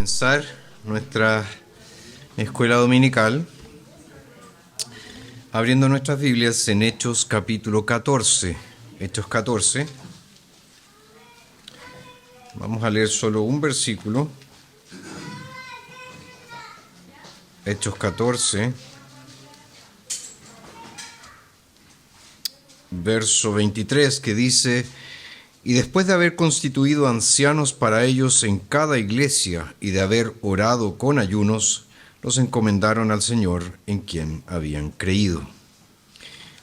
comenzar nuestra escuela dominical abriendo nuestras Biblias en Hechos capítulo 14. Hechos 14. Vamos a leer solo un versículo. Hechos 14, verso 23, que dice: y después de haber constituido ancianos para ellos en cada iglesia y de haber orado con ayunos, los encomendaron al Señor en quien habían creído.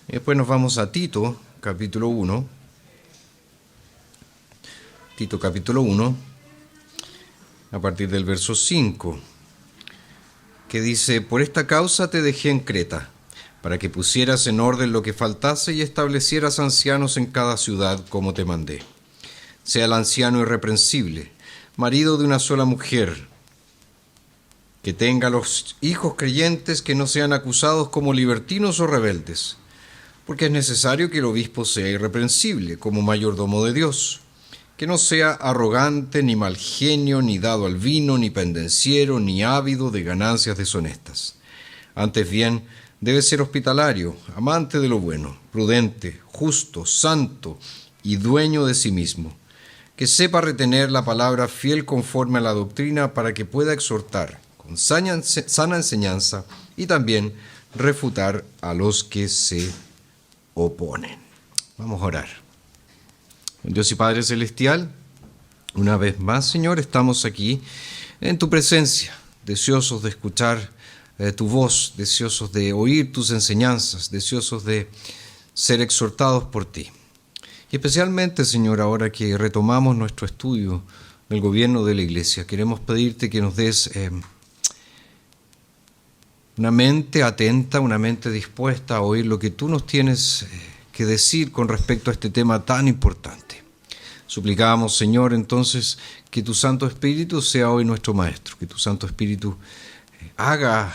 Y después nos vamos a Tito, capítulo 1. Tito, capítulo 1, a partir del verso 5, que dice: por esta causa te dejé en Creta, para que pusieras en orden lo que faltase y establecieras ancianos en cada ciudad como te mandé. Sea el anciano irreprensible, marido de una sola mujer, que tenga los hijos creyentes que no sean acusados como libertinos o rebeldes, porque es necesario que el obispo sea irreprensible como mayordomo de Dios, que no sea arrogante, ni mal genio, ni dado al vino, ni pendenciero, ni ávido de ganancias deshonestas. Antes bien, debe ser hospitalario, amante de lo bueno, prudente, justo, santo y dueño de sí mismo, que sepa retener la palabra fiel conforme a la doctrina, para que pueda exhortar con sana enseñanza y también refutar a los que se oponen. Vamos a orar. Dios y Padre Celestial, una vez más, Señor, estamos aquí en tu presencia, deseosos de escuchar tu voz, deseosos de oír tus enseñanzas, deseosos de ser exhortados por ti. Y especialmente, Señor, ahora que retomamos nuestro estudio del gobierno de la Iglesia, queremos pedirte que nos des una mente atenta, una mente dispuesta a oír lo que tú nos tienes que decir con respecto a este tema tan importante. Suplicamos, Señor, entonces, que tu Santo Espíritu sea hoy nuestro Maestro, que tu Santo Espíritu haga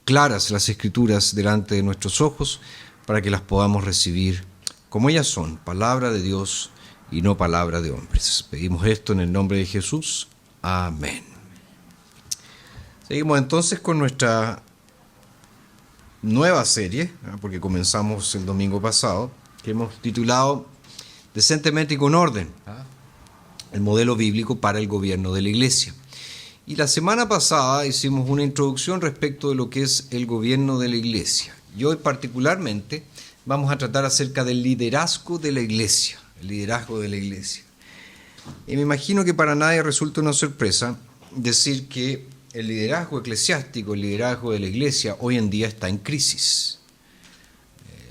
claras las Escrituras delante de nuestros ojos para que las podamos recibir como ellas son, palabra de Dios y no palabra de hombres. Pedimos esto en el nombre de Jesús. Amén. Seguimos entonces con nuestra nueva serie, porque comenzamos el domingo pasado, que hemos titulado Decentemente y con orden, el modelo bíblico para el gobierno de la Iglesia. Y la semana pasada hicimos una introducción respecto de lo que es el gobierno de la Iglesia. Y hoy particularmente vamos a tratar acerca del liderazgo de la Iglesia, el liderazgo de la Iglesia. Y me imagino que para nadie resulta una sorpresa decir que el liderazgo eclesiástico, el liderazgo de la Iglesia, hoy en día está en crisis.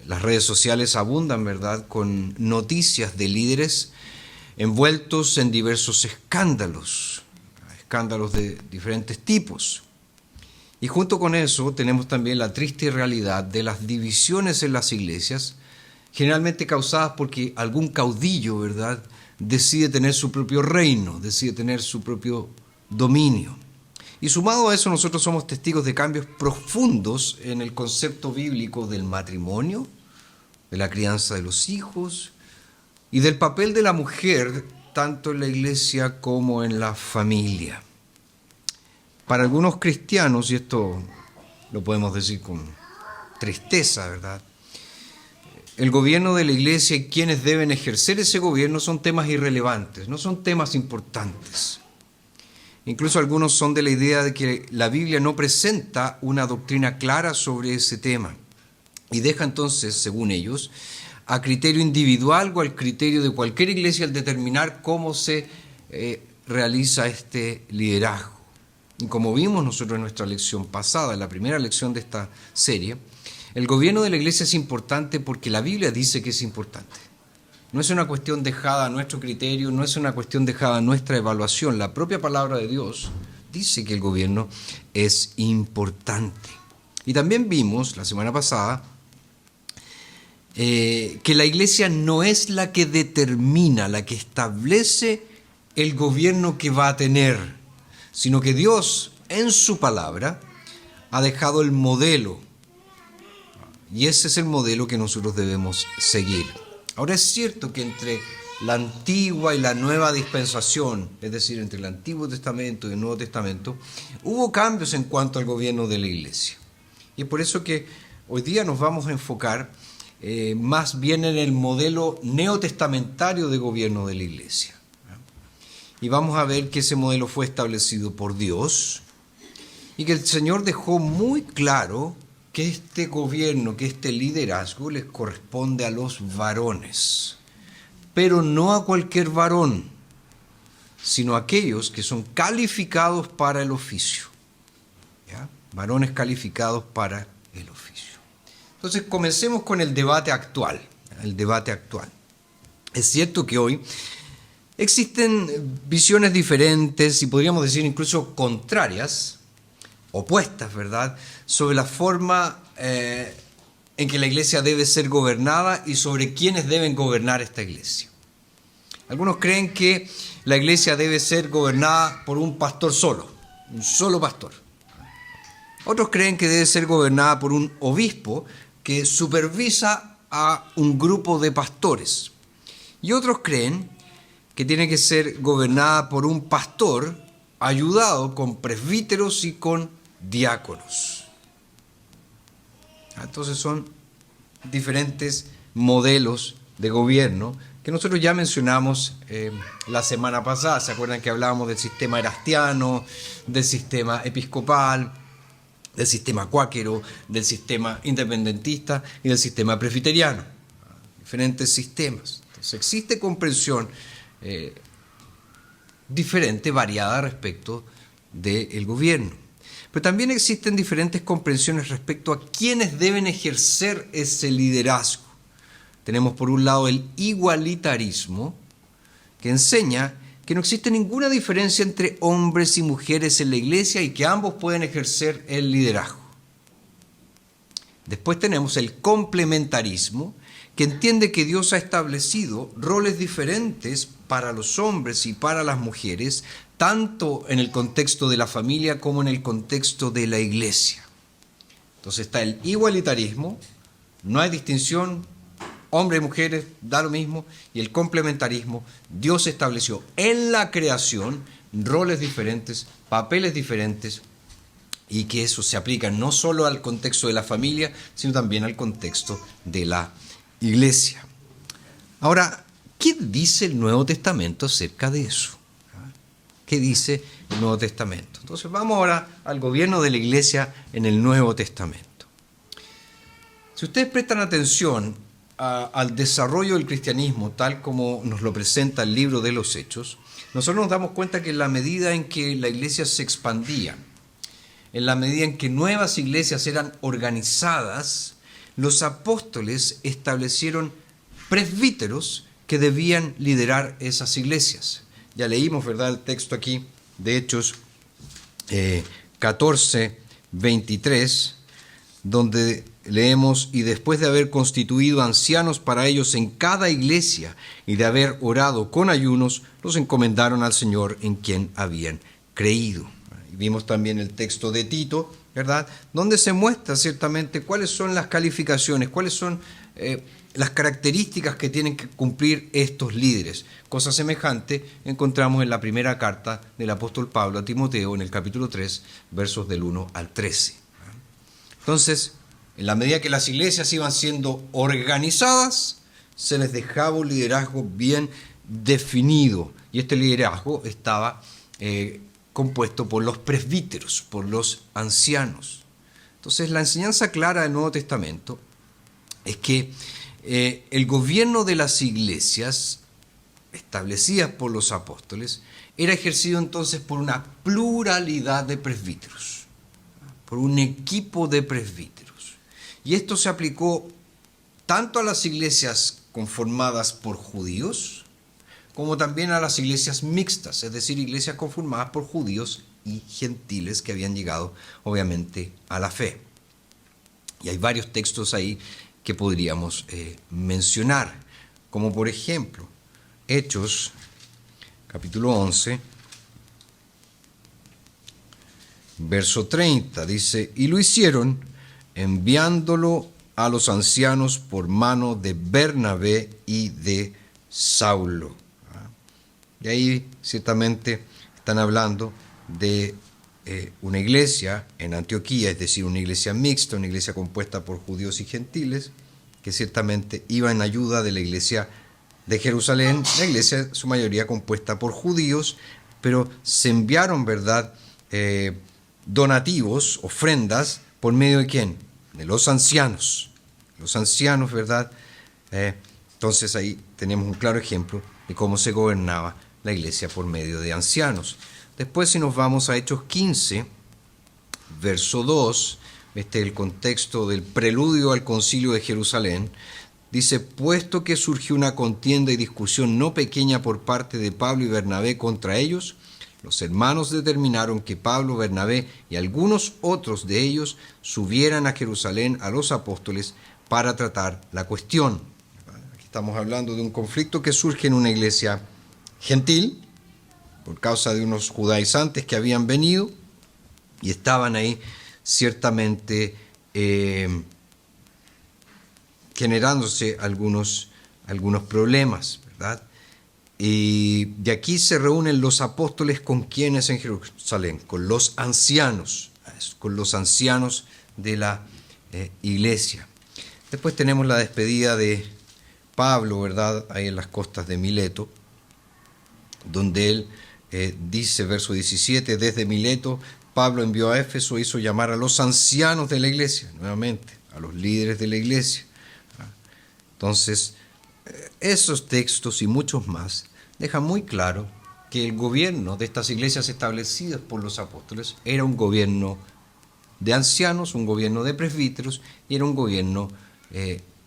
Las redes sociales abundan, ¿verdad?, con noticias de líderes envueltos en diversos escándalos de diferentes tipos. Y junto con eso tenemos también la triste realidad de las divisiones en las iglesias, generalmente causadas porque algún caudillo, ¿verdad?, decide tener su propio reino, decide tener su propio dominio. Y sumado a eso, nosotros somos testigos de cambios profundos en el concepto bíblico del matrimonio, de la crianza de los hijos y del papel de la mujer, tanto en la iglesia como en la familia. Para algunos cristianos, y esto lo podemos decir con tristeza, ¿verdad?, el gobierno de la Iglesia y quienes deben ejercer ese gobierno son temas irrelevantes, no son temas importantes. Incluso algunos son de la idea de que la Biblia no presenta una doctrina clara sobre ese tema y deja entonces, según ellos, a criterio individual o al criterio de cualquier iglesia el determinar cómo se realiza este liderazgo. Y como vimos nosotros en nuestra lección pasada, en la primera lección de esta serie, el gobierno de la iglesia es importante porque la Biblia dice que es importante. No es una cuestión dejada a nuestro criterio, no es una cuestión dejada a nuestra evaluación. La propia palabra de Dios dice que el gobierno es importante. Y también vimos la semana pasada que la iglesia no es la que determina, la que establece el gobierno que va a tener, sino que Dios, en su palabra, ha dejado el modelo. Y ese es el modelo que nosotros debemos seguir. Ahora es cierto que entre la antigua y la nueva dispensación, es decir, entre el Antiguo Testamento y el Nuevo Testamento, hubo cambios en cuanto al gobierno de la Iglesia. Y es por eso que hoy día nos vamos a enfocar más bien en el modelo neotestamentario de gobierno de la Iglesia. Y vamos a ver que ese modelo fue establecido por Dios y que el Señor dejó muy claro que este gobierno, que este liderazgo les corresponde a los varones, pero no a cualquier varón, sino a aquellos que son calificados para el oficio. ¿Ya? Varones calificados para el oficio. Entonces comencemos con el debate actual. Es cierto que hoy existen visiones diferentes y podríamos decir incluso contrarias, opuestas, ¿verdad?, sobre la forma en que la iglesia debe ser gobernada y sobre quiénes deben gobernar esta iglesia. Algunos creen que la iglesia debe ser gobernada por un pastor solo, un solo pastor. Otros creen que debe ser gobernada por un obispo que supervisa a un grupo de pastores. Y otros creen que tiene que ser gobernada por un pastor ayudado con presbíteros y con diáconos. Entonces son diferentes modelos de gobierno que nosotros ya mencionamos la semana pasada. ¿Se acuerdan que hablábamos del sistema erastiano, del sistema episcopal, del sistema cuáquero, del sistema independentista y del sistema presbiteriano? Diferentes sistemas. Entonces existe comprensión diferente, variada respecto del gobierno. Pero también existen diferentes comprensiones respecto a quiénes deben ejercer ese liderazgo. Tenemos por un lado el igualitarismo, que enseña que no existe ninguna diferencia entre hombres y mujeres en la iglesia y que ambos pueden ejercer el liderazgo. Después tenemos el complementarismo, que entiende que Dios ha establecido roles diferentes para los hombres y para las mujeres, tanto en el contexto de la familia como en el contexto de la iglesia. Entonces está el igualitarismo, no hay distinción, hombres y mujeres, da lo mismo, y el complementarismo, Dios estableció en la creación roles diferentes, papeles diferentes, y que eso se aplica no solo al contexto de la familia, sino también al contexto de la iglesia. Ahora, ¿qué dice el Nuevo Testamento acerca de eso? ¿Qué dice el Nuevo Testamento? Entonces vamos ahora al gobierno de la iglesia en el Nuevo Testamento. Si ustedes prestan atención al desarrollo del cristianismo, tal como nos lo presenta el libro de los Hechos, nosotros nos damos cuenta que en la medida en que la iglesia se expandía, en la medida en que nuevas iglesias eran organizadas, los apóstoles establecieron presbíteros que debían liderar esas iglesias. Ya leímos, ¿verdad?, el texto aquí de Hechos 14, 23, donde leemos: y después de haber constituido ancianos para ellos en cada iglesia y de haber orado con ayunos, los encomendaron al Señor en quien habían creído. Y vimos también el texto de Tito, ¿verdad?, donde se muestra ciertamente cuáles son las calificaciones, cuáles son las características que tienen que cumplir estos líderes. Cosa semejante encontramos en la primera carta del apóstol Pablo a Timoteo, en el capítulo 3, versos del 1 al 13. Entonces, en la medida que las iglesias iban siendo organizadas, se les dejaba un liderazgo bien definido. Y este liderazgo estaba compuesto por los presbíteros, por los ancianos. Entonces, la enseñanza clara del Nuevo Testamento es que el gobierno de las iglesias establecidas por los apóstoles era ejercido entonces por una pluralidad de presbíteros, por un equipo de presbíteros. Y esto se aplicó tanto a las iglesias conformadas por judíos, como también a las iglesias mixtas, es decir, iglesias conformadas por judíos y gentiles que habían llegado, obviamente, a la fe. Y hay varios textos ahí que podríamos mencionar, como por ejemplo, Hechos, capítulo 11, verso 30, dice: y lo hicieron enviándolo a los ancianos por mano de Bernabé y de Saulo. Y ahí ciertamente están hablando de una iglesia en Antioquía, es decir, una iglesia mixta, una iglesia compuesta por judíos y gentiles, que ciertamente iba en ayuda de la iglesia de Jerusalén, la iglesia en su mayoría compuesta por judíos, pero se enviaron, ¿verdad?, donativos, ofrendas, ¿por medio de quién? De los ancianos. Los ancianos, ¿verdad? Entonces ahí tenemos un claro ejemplo de cómo se gobernaba la iglesia por medio de ancianos. Después, si nos vamos a Hechos 15, verso 2, este es el contexto del preludio al concilio de Jerusalén, dice: puesto que surgió una contienda y discusión no pequeña por parte de Pablo y Bernabé contra ellos, los hermanos determinaron que Pablo, Bernabé y algunos otros de ellos subieran a Jerusalén a los apóstoles para tratar la cuestión. Aquí estamos hablando de un conflicto que surge en una iglesia gentil, por causa de unos judaizantes que habían venido y estaban ahí ciertamente generándose algunos problemas, ¿verdad? Y de aquí se reúnen los apóstoles con quienes en Jerusalén, con los ancianos de la iglesia. Después tenemos la despedida de Pablo, ¿verdad?, ahí en las costas de Mileto, donde él dice, verso 17, desde Mileto Pablo envió a Éfeso, hizo llamar a los ancianos de la iglesia, nuevamente, a los líderes de la iglesia. Entonces, esos textos y muchos más dejan muy claro que el gobierno de estas iglesias establecidas por los apóstoles era un gobierno de ancianos, un gobierno de presbíteros, y era un gobierno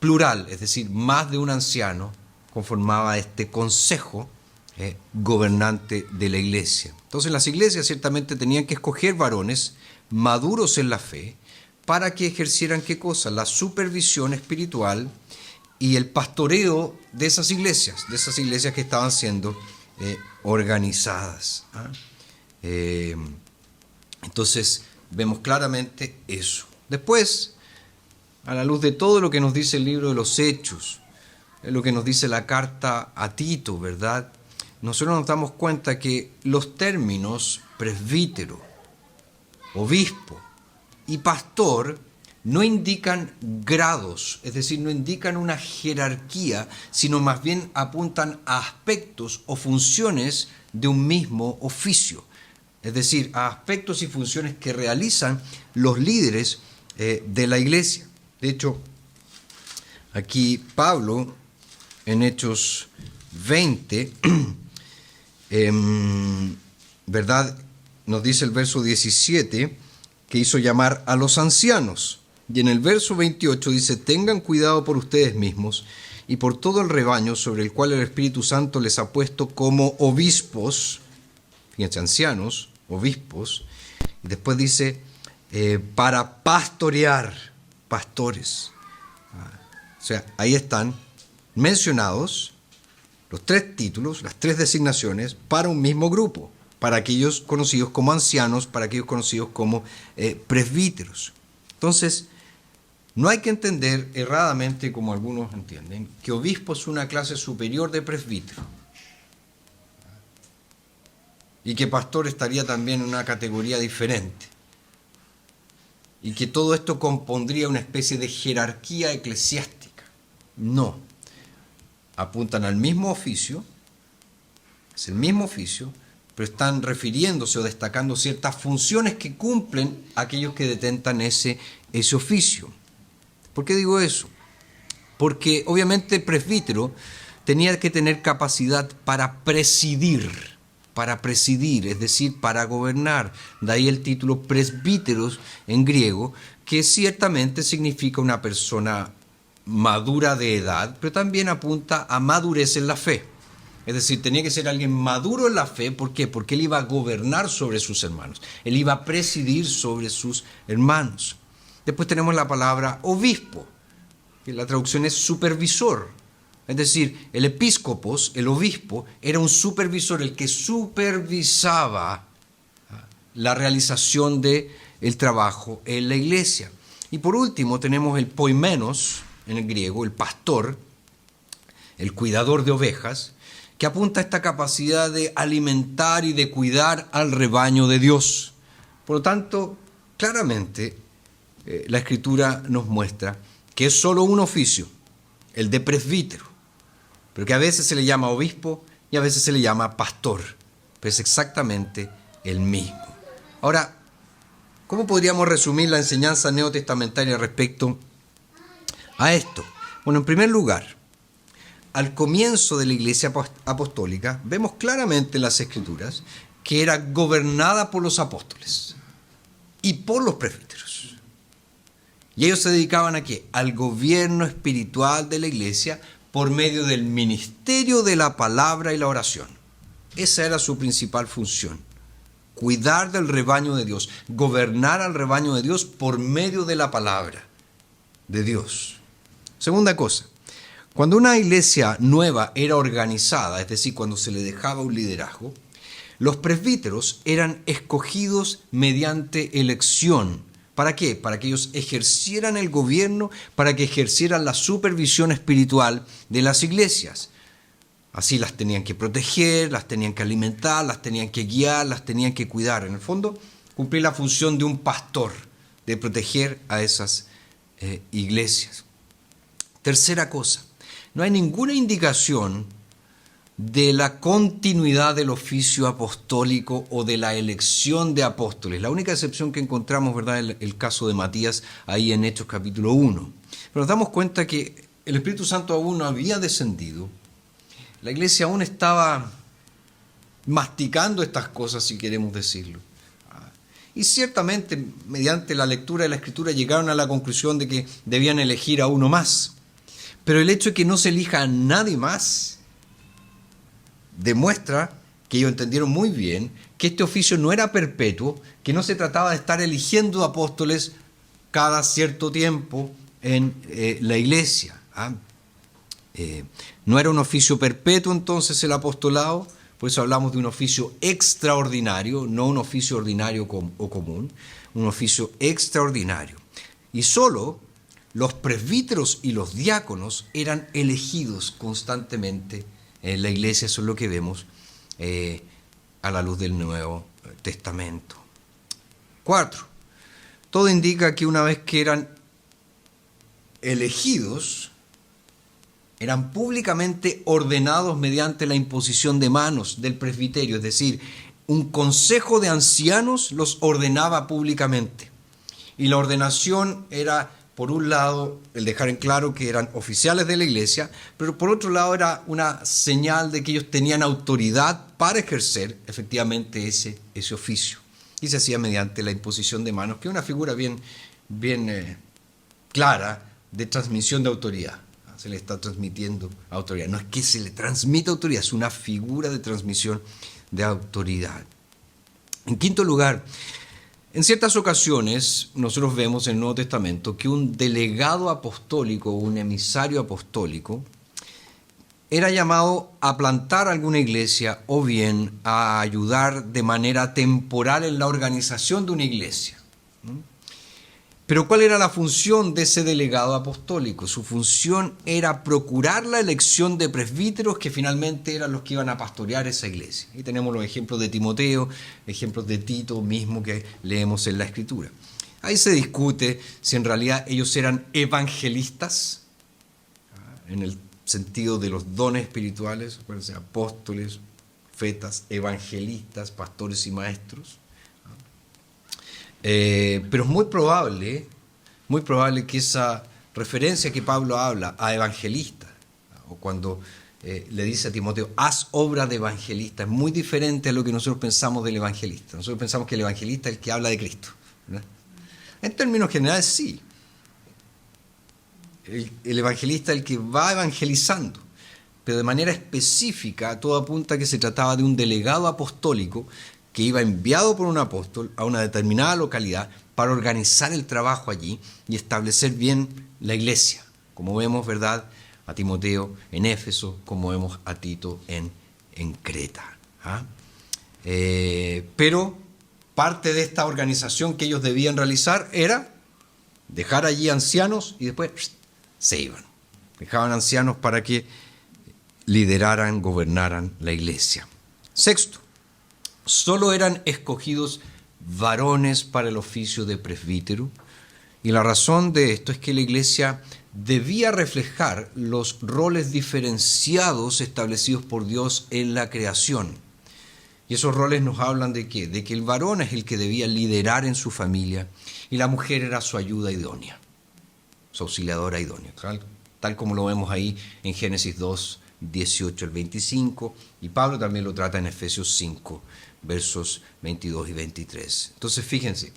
plural, es decir, más de un anciano conformaba este consejo gobernante de la iglesia. Entonces las iglesias ciertamente tenían que escoger varones maduros en la fe para que ejercieran ¿qué cosa? La supervisión espiritual y el pastoreo de esas iglesias que estaban siendo organizadas. Entonces vemos claramente eso. Después, a la luz de todo lo que nos dice el libro de los Hechos, lo que nos dice la carta a Tito, ¿verdad?, nosotros nos damos cuenta que los términos presbítero, obispo y pastor no indican grados, es decir, no indican una jerarquía, sino más bien apuntan a aspectos o funciones de un mismo oficio, es decir, a aspectos y funciones que realizan los líderes de la iglesia. De hecho, aquí Pablo, en Hechos 20, ¿verdad?, nos dice el verso 17 que hizo llamar a los ancianos. Y en el verso 28 dice: tengan cuidado por ustedes mismos y por todo el rebaño sobre el cual el Espíritu Santo les ha puesto como obispos. Fíjense, ancianos, obispos. Y después dice, para pastorear, pastores. O sea, ahí están mencionados los tres títulos, las tres designaciones para un mismo grupo, para aquellos conocidos como ancianos, para aquellos conocidos como presbíteros. Entonces, no hay que entender erradamente, como algunos entienden, que obispo es una clase superior de presbítero y que pastor estaría también en una categoría diferente y que todo esto compondría una especie de jerarquía eclesiástica. No. Apuntan al mismo oficio, es el mismo oficio, pero están refiriéndose o destacando ciertas funciones que cumplen aquellos que detentan ese oficio. ¿Por qué digo eso? Porque obviamente el presbítero tenía que tener capacidad para presidir, es decir, para gobernar. De ahí el título presbíteros en griego, que ciertamente significa una persona madura de edad, pero también apunta a madurez en la fe. Es decir, tenía que ser alguien maduro en la fe. ¿Por qué? Porque él iba a gobernar sobre sus hermanos. Él iba a presidir sobre sus hermanos. Después tenemos la palabra obispo, que la traducción es supervisor. Es decir, el episcopos, el obispo, era un supervisor, el que supervisaba la realización del trabajo en la iglesia. Y por último tenemos el poimenos, en el griego, el pastor, el cuidador de ovejas, que apunta a esta capacidad de alimentar y de cuidar al rebaño de Dios. Por lo tanto, claramente, la Escritura nos muestra que es solo un oficio, el de presbítero, pero que a veces se le llama obispo y a veces se le llama pastor, pero es exactamente el mismo. Ahora, ¿cómo podríamos resumir la enseñanza neotestamentaria respecto a esto? Bueno, en primer lugar, al comienzo de la Iglesia apostólica, vemos claramente en las Escrituras que era gobernada por los apóstoles y por los presbíteros. Y ellos se dedicaban ¿a qué? Al gobierno espiritual de la Iglesia por medio del ministerio de la palabra y la oración. Esa era su principal función. Cuidar del rebaño de Dios, gobernar al rebaño de Dios por medio de la palabra de Dios. Segunda cosa, cuando una iglesia nueva era organizada, es decir, cuando se le dejaba un liderazgo, los presbíteros eran escogidos mediante elección. ¿Para qué? Para que ellos ejercieran el gobierno, para que ejercieran la supervisión espiritual de las iglesias. Así las tenían que proteger, las tenían que alimentar, las tenían que guiar, las tenían que cuidar. En el fondo, cumplir la función de un pastor, de proteger a esas iglesias. Tercera cosa, no hay ninguna indicación de la continuidad del oficio apostólico o de la elección de apóstoles. La única excepción que encontramos, ¿verdad?, es el caso de Matías ahí en Hechos capítulo 1. Pero nos damos cuenta que el Espíritu Santo aún no había descendido. La iglesia aún estaba masticando estas cosas, si queremos decirlo. Y ciertamente, mediante la lectura de la Escritura, llegaron a la conclusión de que debían elegir a uno más. Pero el hecho de que no se elija a nadie más demuestra que ellos entendieron muy bien que este oficio no era perpetuo, que no se trataba de estar eligiendo apóstoles cada cierto tiempo en la iglesia. No era un oficio perpetuo entonces el apostolado, por eso hablamos de un oficio extraordinario, no un oficio ordinario o común, un oficio extraordinario. Y solo los presbíteros y los diáconos eran elegidos constantemente en la iglesia. Eso es lo que vemos a la luz del Nuevo Testamento. 4. Todo indica que una vez que eran elegidos, eran públicamente ordenados mediante la imposición de manos del presbiterio, es decir, un consejo de ancianos los ordenaba públicamente. Y la ordenación era, por un lado, el dejar en claro que eran oficiales de la iglesia, pero por otro lado era una señal de que ellos tenían autoridad para ejercer efectivamente ese oficio. Y se hacía mediante la imposición de manos, que es una figura bien clara de transmisión de autoridad. Se le está transmitiendo autoridad. No es que se le transmita autoridad, es una figura de transmisión de autoridad. En quinto lugar, en ciertas ocasiones nosotros vemos en el Nuevo Testamento que un delegado apostólico o un emisario apostólico era llamado a plantar alguna iglesia o bien a ayudar de manera temporal en la organización de una iglesia. Pero ¿cuál era la función de ese delegado apostólico? Su función era procurar la elección de presbíteros que finalmente eran los que iban a pastorear esa iglesia. Y tenemos los ejemplos de Timoteo, ejemplos de Tito mismo que leemos en la Escritura. Ahí se discute si en realidad ellos eran evangelistas, en el sentido de los dones espirituales, acuérdense, apóstoles, profetas, evangelistas, pastores y maestros. Pero es muy probable que esa referencia que Pablo habla a evangelista, o cuando le dice a Timoteo, haz obra de evangelista, es muy diferente a lo que nosotros pensamos del evangelista. Nosotros pensamos que el evangelista es el que habla de Cristo, ¿verdad? En términos generales, sí. El evangelista es el que va evangelizando, pero de manera específica todo apunta a que se trataba de un delegado apostólico que iba enviado por un apóstol a una determinada localidad para organizar el trabajo allí y establecer bien la iglesia, como vemos, ¿verdad?, a Timoteo en Éfeso, como vemos a Tito en Creta. Pero parte de esta organización que ellos debían realizar era dejar allí ancianos y después se iban. Dejaban ancianos para que lideraran, gobernaran la iglesia. Sexto, solo eran escogidos varones para el oficio de presbítero, y la razón de esto es que la iglesia debía reflejar los roles diferenciados establecidos por Dios en la creación. Y esos roles nos hablan de ¿qué? De que el varón es el que debía liderar en su familia y la mujer era su ayuda idónea, su auxiliadora idónea, tal como lo vemos ahí en Génesis 2, 18 al 25, y Pablo también lo trata en Efesios 5, versos 22 y 23. Entonces fíjense,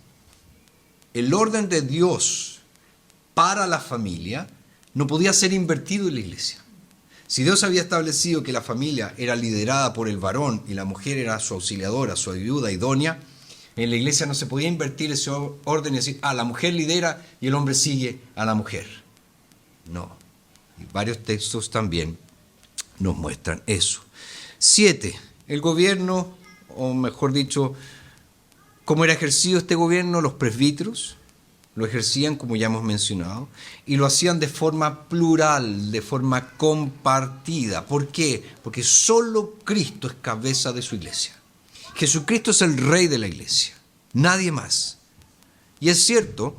el orden de Dios para la familia no podía ser invertido en la iglesia. Si Dios había establecido que la familia era liderada por el varón y la mujer era su auxiliadora, su ayuda idónea, en la iglesia no se podía invertir ese orden y decir, la mujer lidera y el hombre sigue a la mujer. No. Y varios textos también nos muestran eso. 7. El gobierno, o mejor dicho, ¿cómo era ejercido este gobierno? Los presbíteros lo ejercían, como ya hemos mencionado, y lo hacían de forma plural, de forma compartida. ¿Por qué? Porque solo Cristo es cabeza de su iglesia. Jesucristo es el rey de la iglesia, nadie más. Y es cierto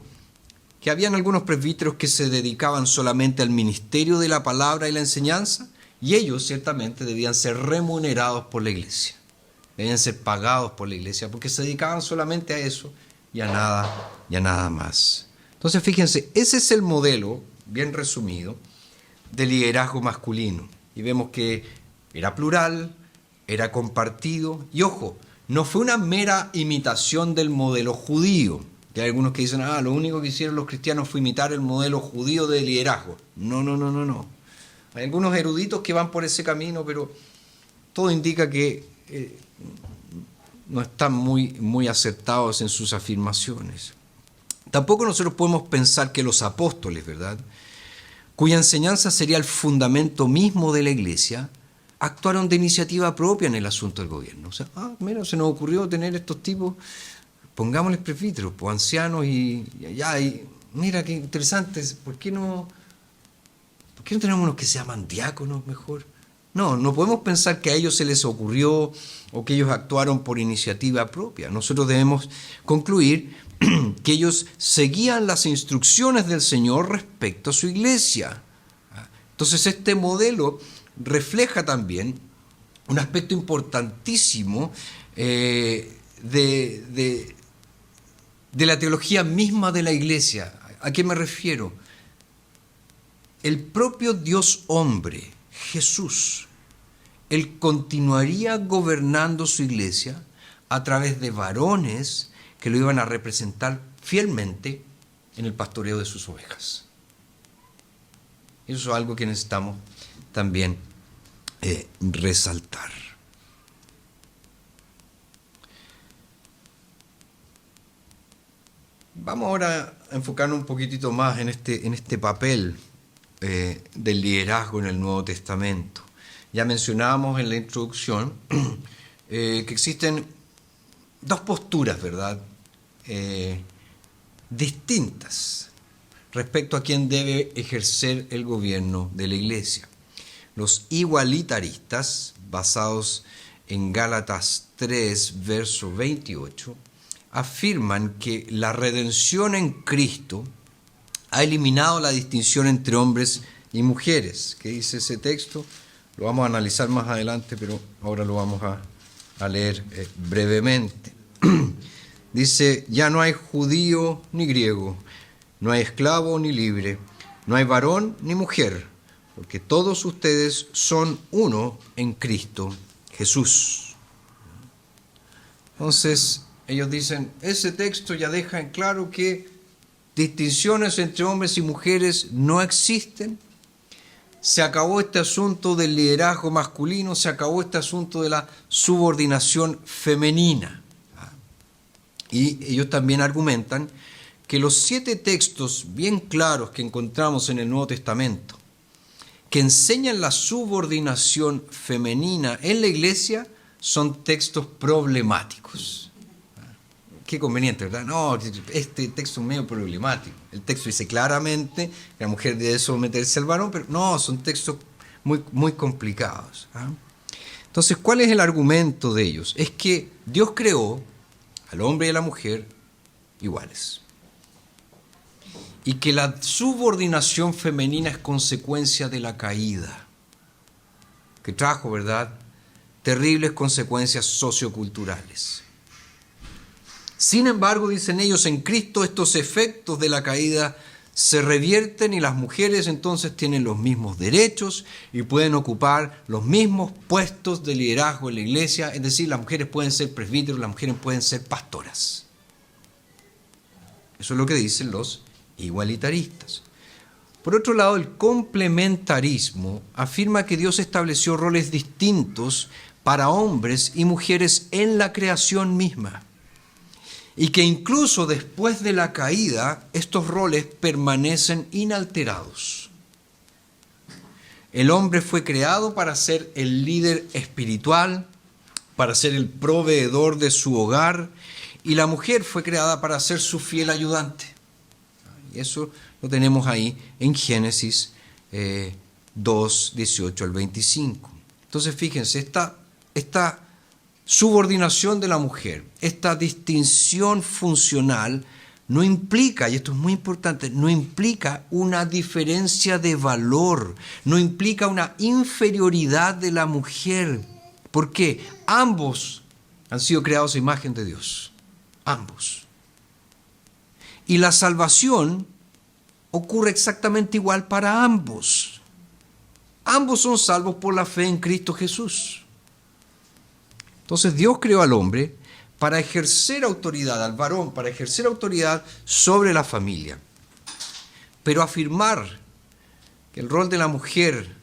que habían algunos presbíteros que se dedicaban solamente al ministerio de la palabra y la enseñanza, y ellos ciertamente debían ser remunerados por la iglesia, debían ser pagados por la iglesia, porque se dedicaban solamente a eso y a nada más. Entonces fíjense, ese es el modelo, bien resumido, de liderazgo masculino. Y vemos que era plural, era compartido, y ojo, no fue una mera imitación del modelo judío. Que hay algunos que dicen, lo único que hicieron los cristianos fue imitar el modelo judío de liderazgo. No. Hay algunos eruditos que van por ese camino, pero todo indica que no están muy acertados en sus afirmaciones. Tampoco nosotros podemos pensar que los apóstoles, ¿verdad?, cuya enseñanza sería el fundamento mismo de la iglesia, actuaron de iniciativa propia en el asunto del gobierno. O sea, mira, se nos ocurrió tener estos tipos, pongámosles presbíteros, pues ancianos y mira qué interesante, ¿por qué no tenemos unos que se llaman diáconos mejor? No podemos pensar que a ellos se les ocurrió o que ellos actuaron por iniciativa propia. Nosotros debemos concluir que ellos seguían las instrucciones del Señor respecto a su iglesia. Entonces este modelo refleja también un aspecto importantísimo de la teología misma de la iglesia. ¿A qué me refiero? El propio Dios hombre, Jesús, Él continuaría gobernando su iglesia a través de varones que lo iban a representar fielmente en el pastoreo de sus ovejas. Eso es algo que necesitamos también resaltar. Vamos ahora a enfocarnos un poquitito más en este papel del liderazgo en el Nuevo Testamento. Ya mencionábamos en la introducción que existen dos posturas, ¿verdad?, distintas respecto a quién debe ejercer el gobierno de la iglesia. Los igualitaristas, basados en Gálatas 3, verso 28, afirman que la redención en Cristo ha eliminado la distinción entre hombres y mujeres. ¿Qué dice ese texto? Lo vamos a analizar más adelante, pero ahora lo vamos a leer brevemente. Dice, ya no hay judío ni griego, no hay esclavo ni libre, no hay varón ni mujer, porque todos ustedes son uno en Cristo Jesús. Entonces, ellos dicen, ese texto ya deja en claro que distinciones entre hombres y mujeres no existen. Se acabó este asunto del liderazgo masculino, se acabó este asunto de la subordinación femenina. Y ellos también argumentan que los 7 textos bien claros que encontramos en el Nuevo Testamento, que enseñan la subordinación femenina en la iglesia, son textos problemáticos. Qué conveniente, ¿verdad? No, este texto es medio problemático. El texto dice claramente que la mujer debe someterse al varón, pero no, son textos muy complicados. ¿Ah? Entonces, ¿cuál es el argumento de ellos? Es que Dios creó al hombre y a la mujer iguales. Y que la subordinación femenina es consecuencia de la caída, que trajo, ¿verdad?, terribles consecuencias socioculturales. Sin embargo, dicen ellos, en Cristo estos efectos de la caída se revierten y las mujeres entonces tienen los mismos derechos y pueden ocupar los mismos puestos de liderazgo en la iglesia, es decir, las mujeres pueden ser presbíteros, las mujeres pueden ser pastoras. Eso es lo que dicen los igualitaristas. Por otro lado, el complementarismo afirma que Dios estableció roles distintos para hombres y mujeres en la creación misma, y que incluso después de la caída, estos roles permanecen inalterados. El hombre fue creado para ser el líder espiritual, para ser el proveedor de su hogar, y la mujer fue creada para ser su fiel ayudante. Y eso lo tenemos ahí en Génesis 2, 18 al 25. Entonces, fíjense, esta subordinación de la mujer, esta distinción funcional, no implica, y esto es muy importante, no implica una diferencia de valor, no implica una inferioridad de la mujer. ¿Por qué? Ambos han sido creados a imagen de Dios. Ambos. Y la salvación ocurre exactamente igual para ambos. Ambos son salvos por la fe en Cristo Jesús. Entonces Dios creó al hombre para ejercer autoridad, al varón, para ejercer autoridad sobre la familia. Pero afirmar que el rol de la mujer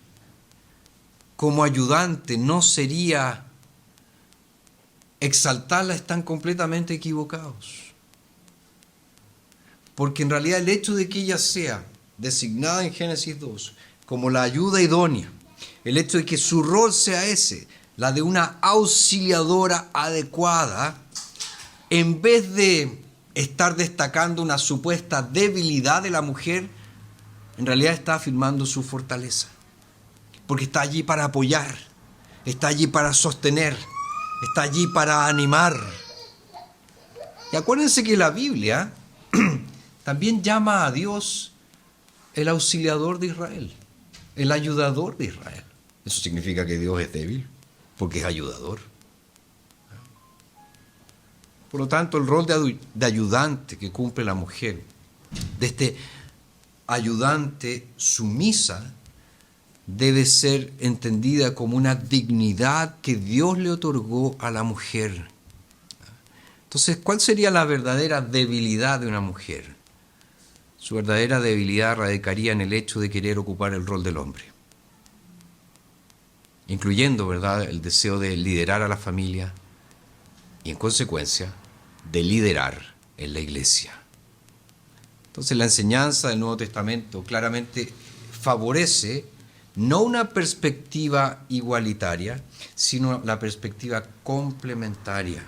como ayudante no sería exaltarla, están completamente equivocados. Porque en realidad el hecho de que ella sea designada en Génesis 2 como la ayuda idónea, el hecho de que su rol sea ese, la de una auxiliadora adecuada, en vez de estar destacando una supuesta debilidad de la mujer, en realidad está afirmando su fortaleza. Porque está allí para apoyar, está allí para sostener, está allí para animar. Y acuérdense que la Biblia también llama a Dios el auxiliador de Israel, el ayudador de Israel. Eso significa que Dios es débil, porque es ayudador. Por lo tanto, el rol de ayudante que cumple la mujer, de este ayudante sumisa, debe ser entendida como una dignidad que Dios le otorgó a la mujer. Entonces, ¿cuál sería la verdadera debilidad de una mujer? Su verdadera debilidad radicaría en el hecho de querer ocupar el rol del hombre, incluyendo, ¿verdad?, el deseo de liderar a la familia y, en consecuencia, de liderar en la iglesia. Entonces, la enseñanza del Nuevo Testamento claramente favorece no una perspectiva igualitaria, sino la perspectiva complementaria.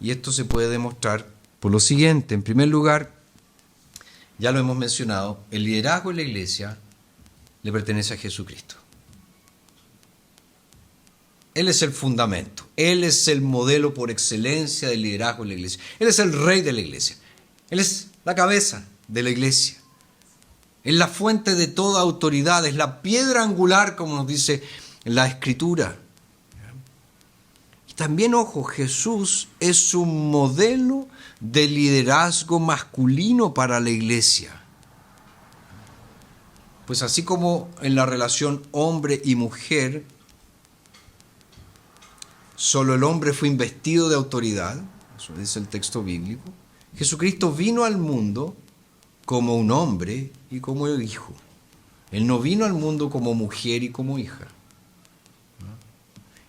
Y esto se puede demostrar por lo siguiente. En primer lugar, ya lo hemos mencionado, el liderazgo en la iglesia le pertenece a Jesucristo. Él es el fundamento, Él es el modelo por excelencia del liderazgo en la iglesia. Él es el rey de la iglesia, Él es la cabeza de la iglesia. Es la fuente de toda autoridad, es la piedra angular, como nos dice la Escritura. Y también, ojo, Jesús es un modelo de liderazgo masculino para la iglesia. Pues así como en la relación hombre y mujer, solo el hombre fue investido de autoridad, eso dice el texto bíblico, Jesucristo vino al mundo como un hombre y como hijo. Él no vino al mundo como mujer y como hija.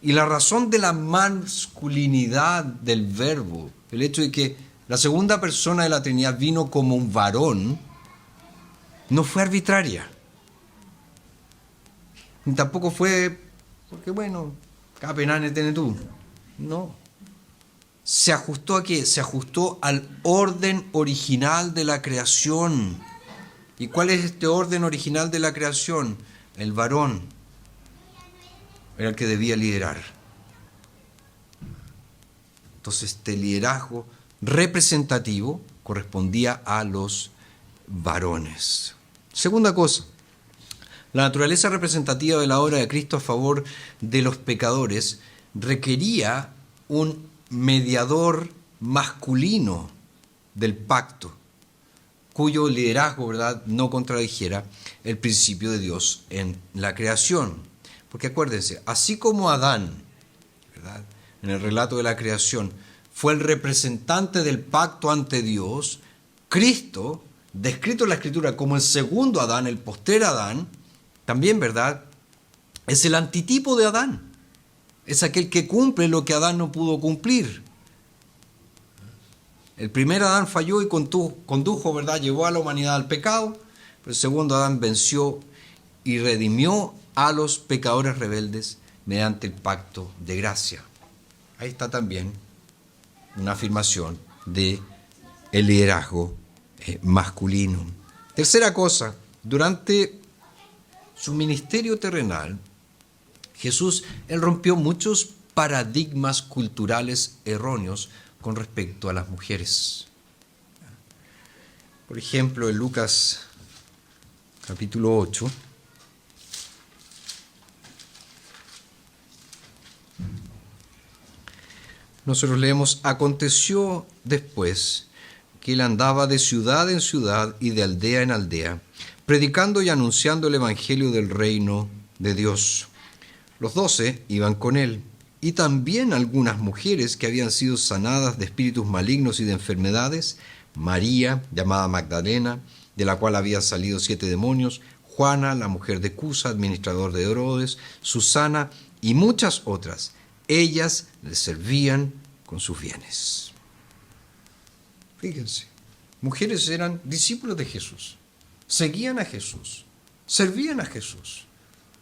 Y la razón de la masculinidad del verbo, el hecho de que la segunda persona de la Trinidad vino como un varón, no fue arbitraria. Ni tampoco fue porque, bueno, cada penane tiene tú. No. ¿Se ajustó a qué? Se ajustó al orden original de la creación. ¿Y cuál es este orden original de la creación? el varón era el que debía liderar. Entonces este liderazgo representativo correspondía a los varones. Segunda cosa, la naturaleza representativa de la obra de Cristo a favor de los pecadores requería un mediador masculino del pacto, cuyo liderazgo, ¿verdad?, no contradijera el principio de Dios en la creación. Porque acuérdense, así como Adán, ¿verdad?, en el relato de la creación, fue el representante del pacto ante Dios, Cristo, descrito en la Escritura como el segundo Adán, el postrer Adán, también, ¿verdad?, es el antitipo de Adán. Es aquel que cumple lo que Adán no pudo cumplir. El primer Adán falló y condujo, ¿verdad?, llevó a la humanidad al pecado, pero el segundo Adán venció y redimió a los pecadores rebeldes mediante el pacto de gracia. Ahí está también una afirmación de el liderazgo masculino. Tercera cosa, durante su ministerio terrenal, Jesús, él rompió muchos paradigmas culturales erróneos con respecto a las mujeres. Por ejemplo, en Lucas capítulo 8, nosotros leemos: aconteció después que él andaba de ciudad en ciudad y de aldea en aldea, predicando y anunciando el evangelio del reino de Dios. Los 12 iban con él, y también algunas mujeres que habían sido sanadas de espíritus malignos y de enfermedades: María, llamada Magdalena, de la cual habían salido 7 demonios, Juana, la mujer de Cusa, administrador de Herodes, Susana y muchas otras. Ellas le servían con sus bienes. Fíjense, mujeres eran discípulos de Jesús, seguían a Jesús, servían a Jesús.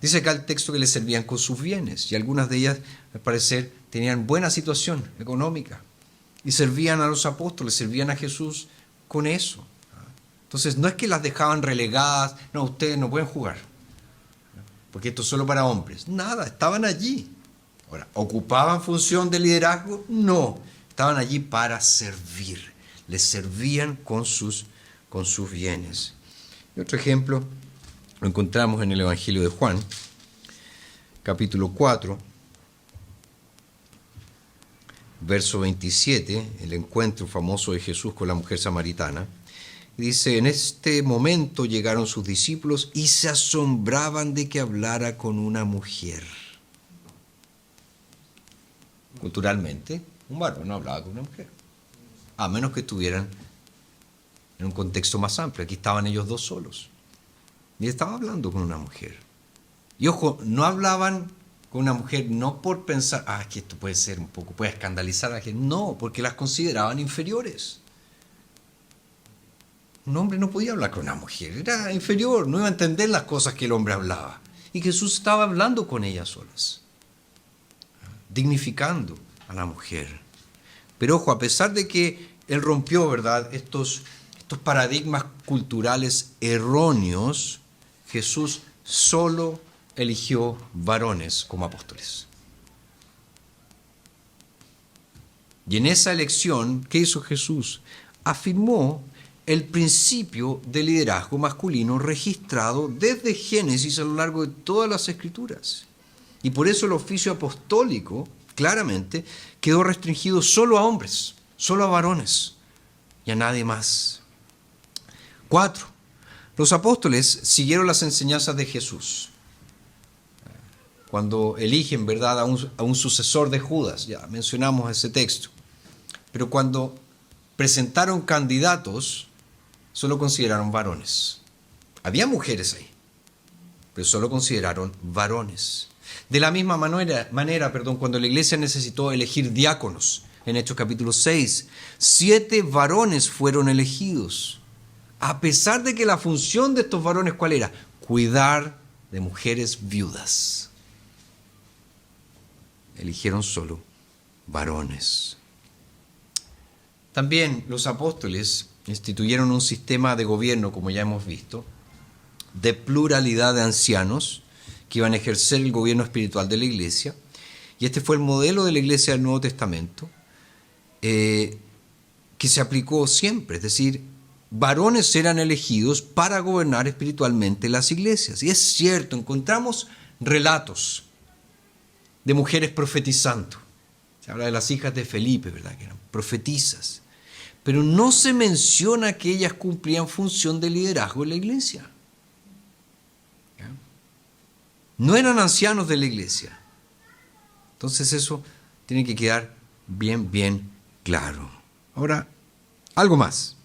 Dice acá el texto que le servían con sus bienes, y algunas de ellas, al parecer, tenían buena situación económica y servían a los apóstoles, servían a Jesús con eso. Entonces no es que las dejaban relegadas: no, ustedes no pueden jugar, porque esto es solo para hombres. Nada, estaban allí. Ahora, ¿ocupaban función de liderazgo? No, estaban allí para servir. Les servían con sus bienes. Y otro ejemplo lo encontramos en el Evangelio de Juan, capítulo 4, verso 27, el encuentro famoso de Jesús con la mujer samaritana. Dice: en este momento llegaron sus discípulos y se asombraban de que hablara con una mujer. Culturalmente, un varón no hablaba con una mujer, a menos que estuvieran en un contexto más amplio. Aquí estaban ellos dos solos, y estaba hablando con una mujer. Y ojo, no hablaban con una mujer no por pensar: que esto puede ser un poco, puede escandalizar a la gente. No, porque las consideraban inferiores. Un hombre no podía hablar con una mujer, era inferior, no iba a entender las cosas que el hombre hablaba. Y Jesús estaba hablando con ellas solas, dignificando a la mujer. Pero ojo, a pesar de que él rompió, ¿verdad?, estos paradigmas culturales erróneos, Jesús solo eligió varones como apóstoles. Y en esa elección, ¿qué hizo Jesús? Afirmó el principio de liderazgo masculino registrado desde Génesis a lo largo de todas las Escrituras. Y por eso el oficio apostólico, claramente, quedó restringido solo a hombres, solo a varones y a nadie más. 4. Los apóstoles siguieron las enseñanzas de Jesús. Cuando eligen, ¿verdad?, a un sucesor de Judas, ya mencionamos ese texto. Pero cuando presentaron candidatos, solo consideraron varones. Había mujeres ahí, pero solo consideraron varones. De la misma manera, cuando la iglesia necesitó elegir diáconos, en Hechos capítulo 6, 7 varones fueron elegidos, a pesar de que la función de estos varones, ¿cuál era? Cuidar de mujeres viudas. Eligieron solo varones. También los apóstoles instituyeron un sistema de gobierno, como ya hemos visto, de pluralidad de ancianos, que iban a ejercer el gobierno espiritual de la iglesia, y este fue el modelo de la iglesia del Nuevo Testamento, que se aplicó siempre, es decir, varones eran elegidos para gobernar espiritualmente las iglesias. Y es cierto, encontramos relatos de mujeres profetizando. Se habla de las hijas de Felipe, ¿verdad? Que eran profetisas. Pero no se menciona que ellas cumplían función de liderazgo en la iglesia. ¿Ya? No eran ancianos de la iglesia. Entonces eso tiene que quedar bien claro. Ahora, algo más.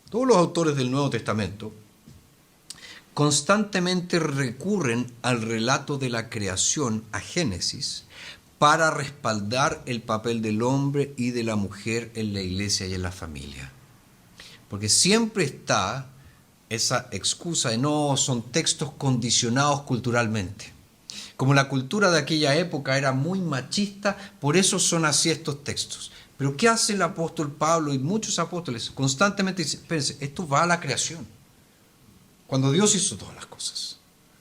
Todos los autores del Nuevo Testamento constantemente recurren al relato de la creación, a Génesis, para respaldar el papel del hombre y de la mujer en la iglesia y en la familia. Porque siempre está esa excusa de no, son textos condicionados culturalmente. Como la cultura de aquella época era muy machista, por eso son así estos textos. Pero ¿qué hace el apóstol Pablo y muchos apóstoles? Constantemente dicen, espérense, esto va a la creación. Cuando Dios hizo todas las cosas.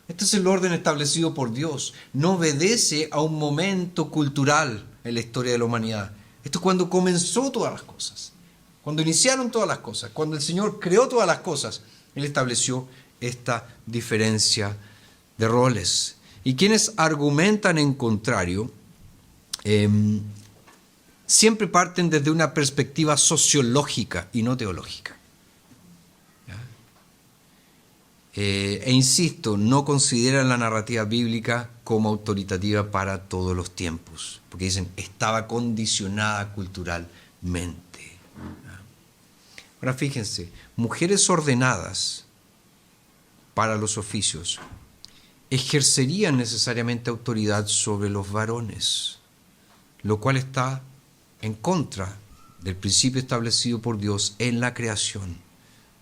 Este es el orden establecido por Dios. No obedece a un momento cultural en la historia de la humanidad. Esto es cuando comenzó todas las cosas. Cuando iniciaron todas las cosas. Cuando el Señor creó todas las cosas. Él estableció esta diferencia de roles. Y quienes argumentan en contrario, siempre parten desde una perspectiva sociológica y no teológica. E insisto, no consideran la narrativa bíblica como autoritativa para todos los tiempos, porque dicen, estaba condicionada culturalmente. Ahora fíjense, mujeres ordenadas para los oficios ejercerían necesariamente autoridad sobre los varones, lo cual está en contra del principio establecido por Dios en la creación.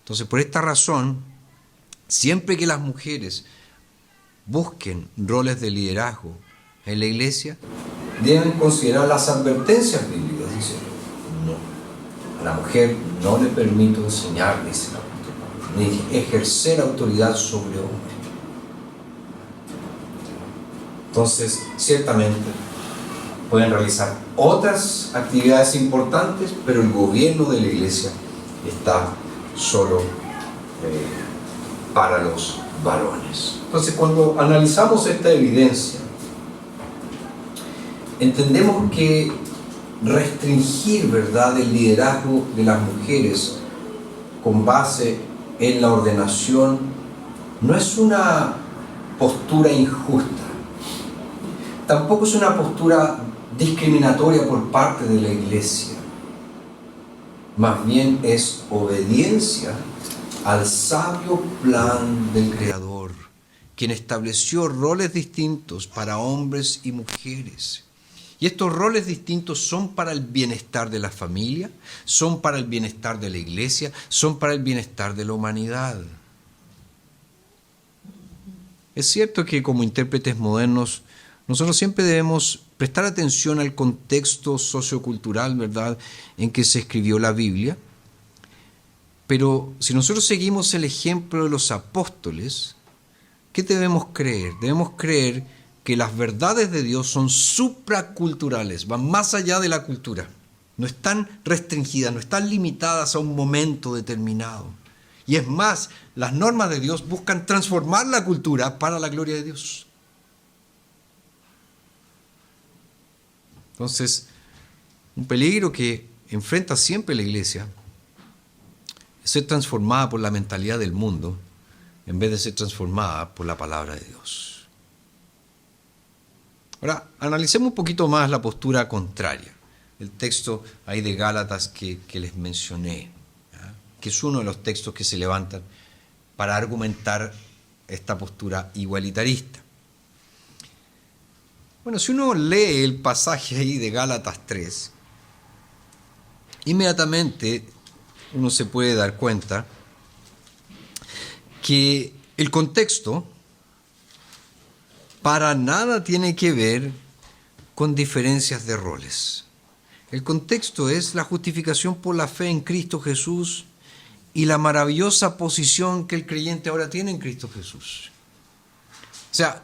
Entonces, por esta razón, siempre que las mujeres busquen roles de liderazgo en la iglesia, deben considerar las advertencias bíblicas. Dice, no, a la mujer no le permito enseñar, dice el apóstol Pablo, ni ejercer autoridad sobre hombres. Entonces, ciertamente, pueden realizar otras actividades importantes, pero el gobierno de la iglesia está solo para los varones. Entonces, cuando analizamos esta evidencia, entendemos que restringir, ¿verdad?, el liderazgo de las mujeres con base en la ordenación no es una postura injusta. Tampoco es una postura discriminatoria por parte de la iglesia. Más bien es obediencia al sabio plan del Creador, quien estableció roles distintos para hombres y mujeres. Y estos roles distintos son para el bienestar de la familia, son para el bienestar de la iglesia, son para el bienestar de la humanidad. Es cierto que como intérpretes modernos, nosotros siempre debemos prestar atención al contexto sociocultural, ¿verdad?, en que se escribió la Biblia. Pero si nosotros seguimos el ejemplo de los apóstoles, ¿qué debemos creer? Debemos creer que las verdades de Dios son supraculturales, van más allá de la cultura. No están restringidas, no están limitadas a un momento determinado. Y es más, las normas de Dios buscan transformar la cultura para la gloria de Dios. Entonces, un peligro que enfrenta siempre la iglesia es ser transformada por la mentalidad del mundo en vez de ser transformada por la palabra de Dios. Ahora, analicemos un poquito más la postura contraria. El texto ahí de Gálatas que les mencioné, ¿ya?, que es uno de los textos que se levantan para argumentar esta postura igualitarista. Bueno, si uno lee el pasaje ahí de Gálatas 3, inmediatamente uno se puede dar cuenta que el contexto para nada tiene que ver con diferencias de roles. El contexto es la justificación por la fe en Cristo Jesús y la maravillosa posición que el creyente ahora tiene en Cristo Jesús. O sea,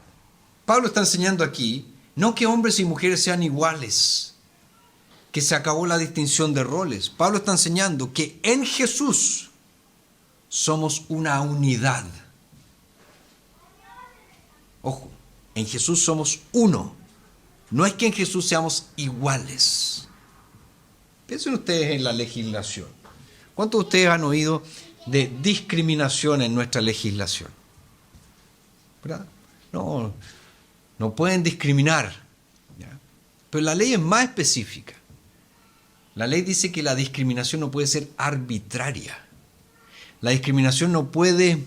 Pablo está enseñando aquí, no que hombres y mujeres sean iguales, que se acabó la distinción de roles. Pablo está enseñando que en Jesús somos una unidad. Ojo, en Jesús somos uno. No es que en Jesús seamos iguales. Piensen ustedes en la legislación. ¿Cuántos de ustedes han oído de discriminación en nuestra legislación? ¿Verdad? No pueden discriminar. ¿Ya? Pero la ley es más específica. La ley dice que la discriminación no puede ser arbitraria. La discriminación no puede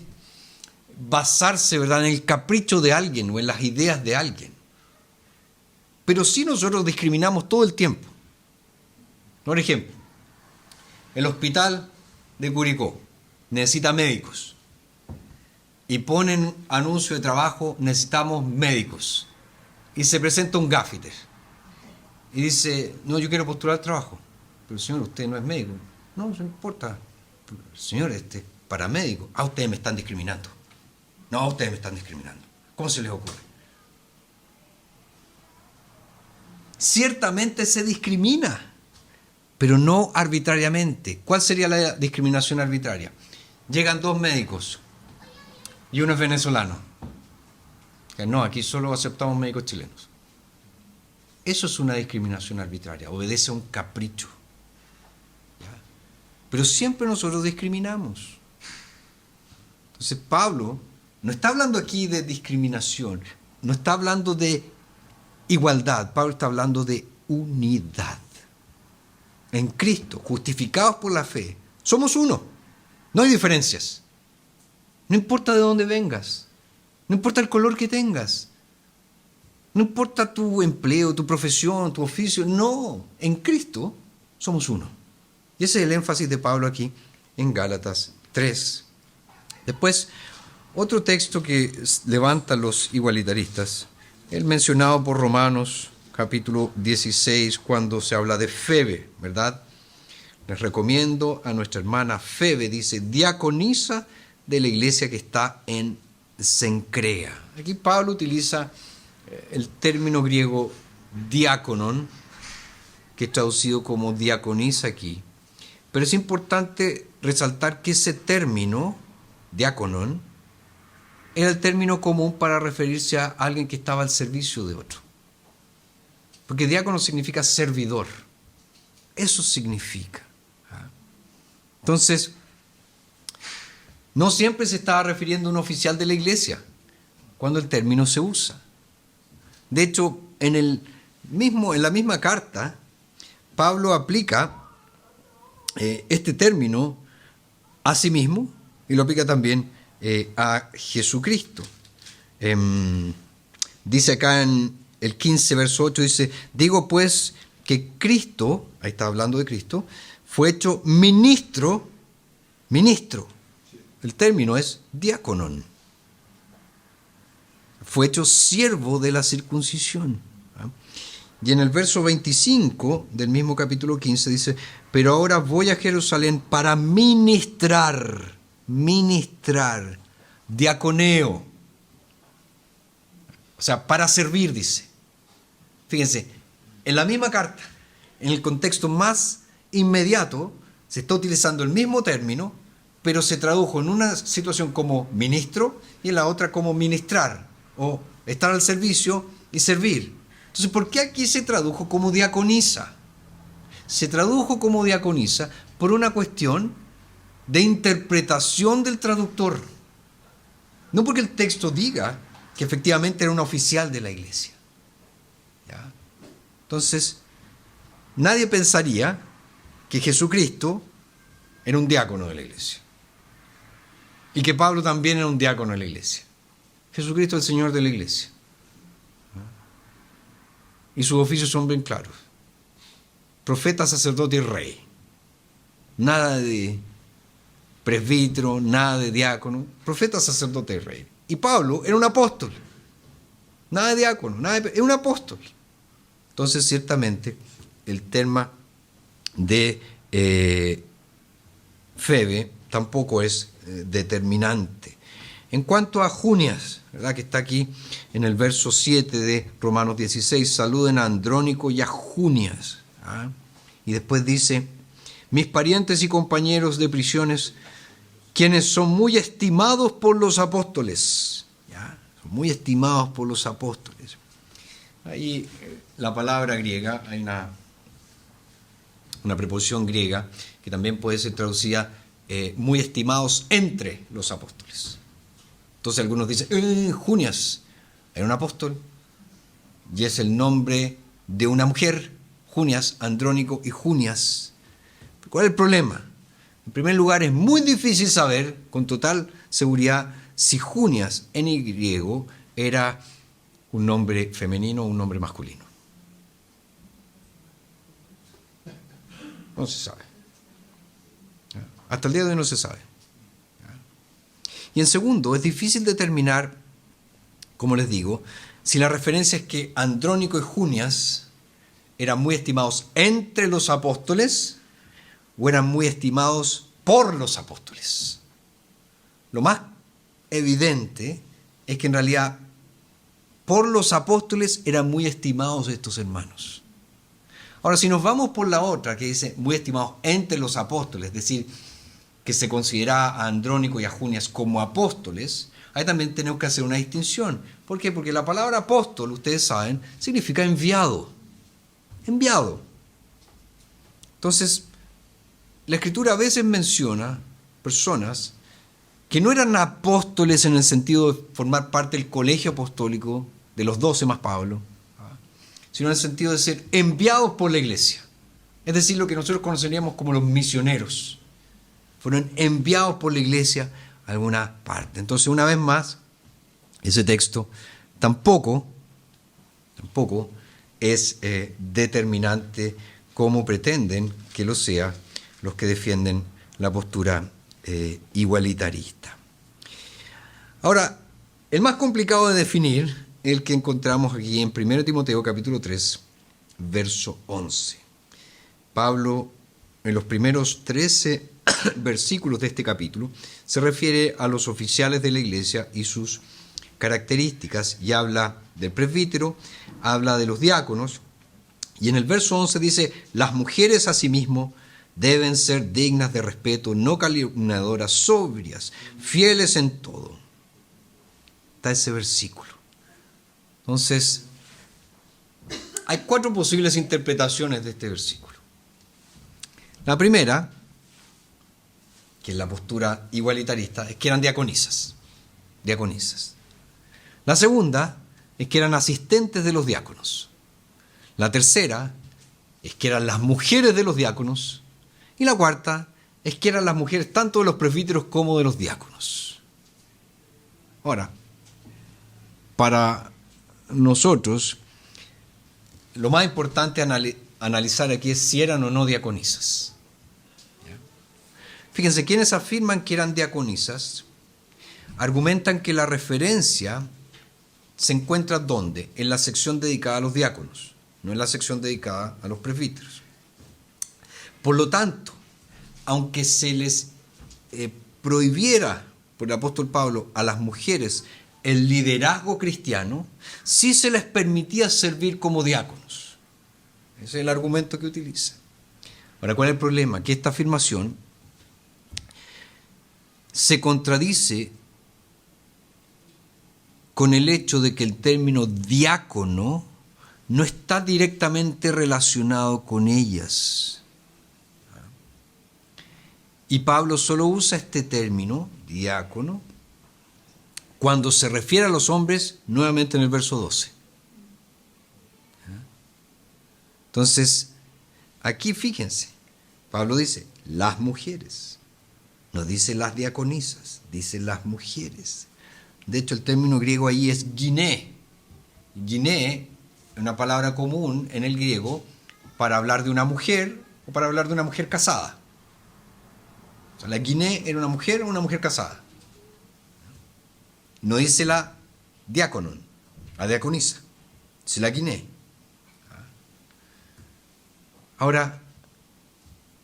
basarse, ¿verdad?, en el capricho de alguien o en las ideas de alguien. Pero sí nosotros discriminamos todo el tiempo. Por ejemplo, el hospital de Curicó necesita médicos y ponen anuncio de trabajo, necesitamos médicos. Y se presenta un gaffiter y dice, no, yo quiero postular trabajo. Pero señor, usted no es médico. No importa. Señor, paramédico. Ah, ustedes me están discriminando. No, ustedes me están discriminando. ¿Cómo se les ocurre? Ciertamente se discrimina, pero no arbitrariamente. ¿Cuál sería la discriminación arbitraria? Llegan dos médicos y uno es venezolano. No, aquí solo aceptamos médicos chilenos. Eso es una discriminación arbitraria, obedece a un capricho. ¿Ya? Pero siempre nosotros discriminamos. Entonces Pablo no está hablando aquí de discriminación, no está hablando de igualdad, Pablo está hablando de unidad. En Cristo, justificados por la fe, somos uno, no hay diferencias. No importa de dónde vengas, no importa el color que tengas, no importa tu empleo, tu profesión, tu oficio, no, en Cristo somos uno. Y ese es el énfasis de Pablo aquí en Gálatas 3. Después, otro texto que levanta los igualitaristas, el mencionado por Romanos capítulo 16, cuando se habla de Febe, ¿verdad? Les recomiendo a nuestra hermana Febe, dice, diaconisa de la iglesia que está en Cencrea. Aquí Pablo utiliza el término griego diáconon, que es traducido como diaconisa aquí. Pero es importante resaltar que ese término, diáconon, era el término común para referirse a alguien que estaba al servicio de otro. Porque diácono significa servidor. Eso significa. Entonces, no siempre se estaba refiriendo a un oficial de la iglesia cuando el término se usa. De hecho, en la misma carta, Pablo aplica este término a sí mismo y lo aplica también a Jesucristo. Dice acá en el 15, verso 8, dice, digo pues que Cristo, ahí está hablando de Cristo, fue hecho ministro. El término es diáconon. Fue hecho siervo de la circuncisión. Y en el verso 25 del mismo capítulo 15 dice, pero ahora voy a Jerusalén para ministrar, diaconeo. O sea, para servir, dice. Fíjense, en la misma carta, en el contexto más inmediato, se está utilizando el mismo término, pero se tradujo en una situación como ministro y en la otra como ministrar, o estar al servicio y servir. Entonces, ¿por qué aquí se tradujo como diaconisa? Se tradujo como diaconisa por una cuestión de interpretación del traductor. No porque el texto diga que efectivamente era un oficial de la iglesia. ¿Ya? Entonces, nadie pensaría que Jesucristo era un diácono de la iglesia. Y que Pablo también era un diácono de la iglesia. Jesucristo es el Señor de la iglesia. Y sus oficios son bien claros. Profeta, sacerdote y rey. Nada de presbítero, nada de diácono. Profeta, sacerdote y rey. Y Pablo era un apóstol. Nada de diácono, es un apóstol. Entonces, ciertamente, el tema de Febe tampoco es determinante. En cuanto a Junias, ¿verdad?, que está aquí en el verso 7 de Romanos 16, saluden a Andrónico y a Junias. ¿Ah? Y después dice, mis parientes y compañeros de prisiones, quienes son muy estimados por los apóstoles. ¿Ya? Son muy estimados por los apóstoles. Ahí la palabra griega, hay una preposición griega que también puede ser traducida muy estimados entre los apóstoles. Entonces algunos dicen, Junias era un apóstol y es el nombre de una mujer, Junias, Andrónico y Junias. ¿Cuál es el problema? En primer lugar, es muy difícil saber con total seguridad si Junias en el griego era un nombre femenino o un nombre masculino. No se sabe. Hasta el día de hoy no se sabe. Y en segundo, es difícil determinar, como les digo, si la referencia es que Andrónico y Junias eran muy estimados entre los apóstoles o eran muy estimados por los apóstoles. Lo más evidente es que en realidad por los apóstoles eran muy estimados estos hermanos. Ahora, si nos vamos por la otra, que dice muy estimados entre los apóstoles, es decir, que se considera a Andrónico y a Junias como apóstoles, ahí también tenemos que hacer una distinción. ¿Por qué? Porque la palabra apóstol, ustedes saben, significa enviado. Enviado. Entonces, la Escritura a veces menciona personas que no eran apóstoles en el sentido de formar parte del colegio apostólico de los 12 más Pablo, sino en el sentido de ser enviados por la iglesia. Es decir, lo que nosotros conoceríamos como los misioneros. Fueron enviados por la iglesia a alguna parte. Entonces, una vez más, ese texto tampoco es determinante como pretenden que lo sea los que defienden la postura igualitarista. Ahora, el más complicado de definir es el que encontramos aquí en 1 Timoteo capítulo 3, verso 11. Pablo, en los primeros 13 versículos de este capítulo, se refiere a los oficiales de la iglesia y sus características, y habla del presbítero, habla de los diáconos, y en el verso 11 dice, las mujeres asimismo deben ser dignas de respeto, no calumniadoras, sobrias, fieles en todo. Está ese versículo. Entonces, hay 4 posibles interpretaciones de este versículo. La primera, que es la postura igualitarista, es que eran diaconisas. La segunda es que eran asistentes de los diáconos. La tercera es que eran las mujeres de los diáconos. Y la cuarta es que eran las mujeres tanto de los presbíteros como de los diáconos. Ahora, para nosotros, lo más importante analizar aquí es si eran o no diaconisas. Fíjense, quienes afirman que eran diaconisas argumentan que la referencia se encuentra ¿dónde? En la sección dedicada a los diáconos, no en la sección dedicada a los presbíteros. Por lo tanto, aunque se les prohibiera por el apóstol Pablo a las mujeres el liderazgo cristiano, sí se les permitía servir como diáconos. Ese es el argumento que utiliza. Ahora, ¿cuál es el problema? Que esta afirmación se contradice con el hecho de que el término diácono no está directamente relacionado con ellas. Y Pablo solo usa este término, diácono, cuando se refiere a los hombres, nuevamente en el verso 12. Entonces, aquí fíjense, Pablo dice, las mujeres. No dice las diaconisas, dice las mujeres. De hecho, el término griego ahí es giné. Giné es una palabra común en el griego para hablar de una mujer o para hablar de una mujer casada. O sea, la giné era una mujer o una mujer casada. No dice la diáconon, la diaconisa. Dice la giné. Ahora,